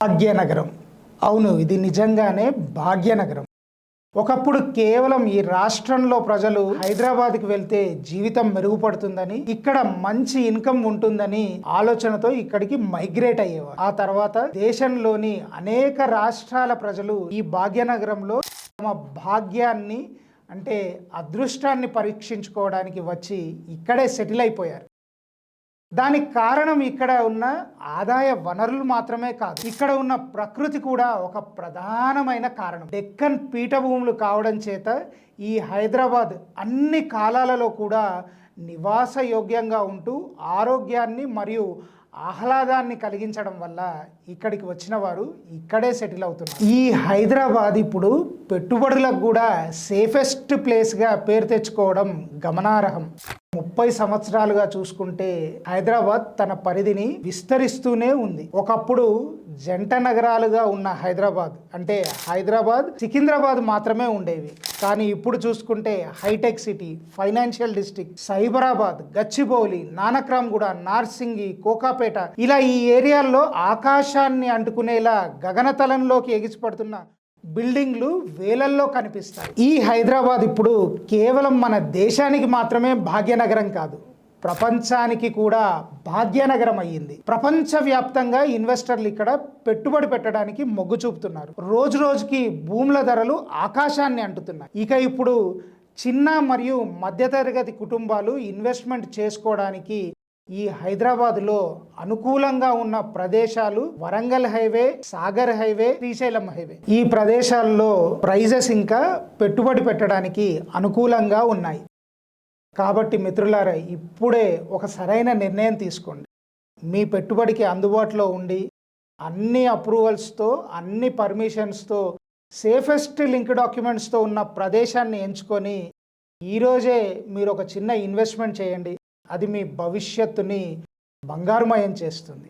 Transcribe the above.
భాగ్యనగరం. అవును, ఇది నిజంగానే భాగ్యనగరం. ఒకప్పుడు కేవలం ఈ రాష్ట్రంలో ప్రజలు హైదరాబాద్కి వెళ్తే జీవితం మెరుగుపడుతుందని, ఇక్కడ మంచి ఇన్కమ్ ఉంటుందని ఆలోచనతో ఇక్కడికి మైగ్రేట్ అయ్యేవారు. ఆ తర్వాత దేశంలోని అనేక రాష్ట్రాల ప్రజలు ఈ భాగ్యనగరంలో తమ భాగ్యాన్ని అంటే అదృష్టాన్ని పరీక్షించుకోవడానికి వచ్చి ఇక్కడే సెటిల్ అయిపోయారు. దానికి కారణం ఇక్కడ ఉన్న ఆదాయ వనరులు మాత్రమే కాదు, ఇక్కడ ఉన్న ప్రకృతి కూడా ఒక ప్రధానమైన కారణం. డెక్కన్ పీఠభూములు కావడం చేత ఈ హైదరాబాద్ అన్ని కాలాలలో కూడా నివాసయోగ్యంగా ఉంటూ ఆరోగ్యాన్ని మరియు ఆహ్లాదాన్ని కలిగించడం వల్ల ఇక్కడికి వచ్చిన వారు ఇక్కడే సెటిల్ అవుతున్నారు. ఈ హైదరాబాద్ ఇప్పుడు పెట్టుబడులకు కూడా సేఫెస్ట్ ప్లేస్గా పేరు తెచ్చుకోవడం గమనార్హం. 30 సంవత్సరాలుగా చూసుకుంటే హైదరాబాద్ తన పరిధిని విస్తరిస్తూనే ఉంది. ఒకప్పుడు జంట నగరాలుగా ఉన్న హైదరాబాద్ అంటే హైదరాబాద్, సికింద్రాబాద్ మాత్రమే ఉండేవి. కానీ ఇప్పుడు చూసుకుంటే హైటెక్ city, financial district, Cyberabad, Gachibowli, Nanakramguda, Narsingi, Kokapet ఇలా ఈ ఏరియాల్లో ఆకాశాన్ని అంటుకునేలా గగనతలంలోకి ఎగిసిపడుతున్న బిల్డింగ్లు వేలల్లో కనిపిస్తాయి. ఈ హైదరాబాద్ ఇప్పుడు కేవలం మన దేశానికి మాత్రమే భాగ్యనగరం కాదు, ప్రపంచానికి కూడా భాగ్యనగరం అయ్యింది. ప్రపంచవ్యాప్తంగా ఇన్వెస్టర్లు ఇక్కడ పెట్టుబడి పెట్టడానికి మొగ్గు చూపుతున్నారు. రోజు రోజుకి భూముల ధరలు ఆకాశాన్ని అంటుతున్నాయి. ఇక ఇప్పుడు చిన్న మరియు మధ్యతరగతి కుటుంబాలు ఇన్వెస్ట్మెంట్ చేసుకోవడానికి ఈ హైదరాబాద్లో అనుకూలంగా ఉన్న ప్రదేశాలు Warangal highway, Sagar highway, Srisailam highway. ఈ ప్రదేశాల్లో ప్రైజెస్ ఇంకా పెట్టుబడి పెట్టడానికి అనుకూలంగా ఉన్నాయి. కాబట్టి మిత్రులారా, ఇప్పుడే ఒక సరైన నిర్ణయం తీసుకోండి. మీ పెట్టుబడికి అందుబాటులో ఉండి అన్ని అప్రూవల్స్తో, అన్ని పర్మిషన్స్తో, సేఫెస్ట్ లింక్ డాక్యుమెంట్స్తో ఉన్న ప్రదేశాన్ని ఎంచుకొని ఈరోజే మీరు ఒక చిన్న ఇన్వెస్ట్మెంట్ చేయండి. అది మీ భవిష్యత్తుని బంగారుమయం చేస్తుంది.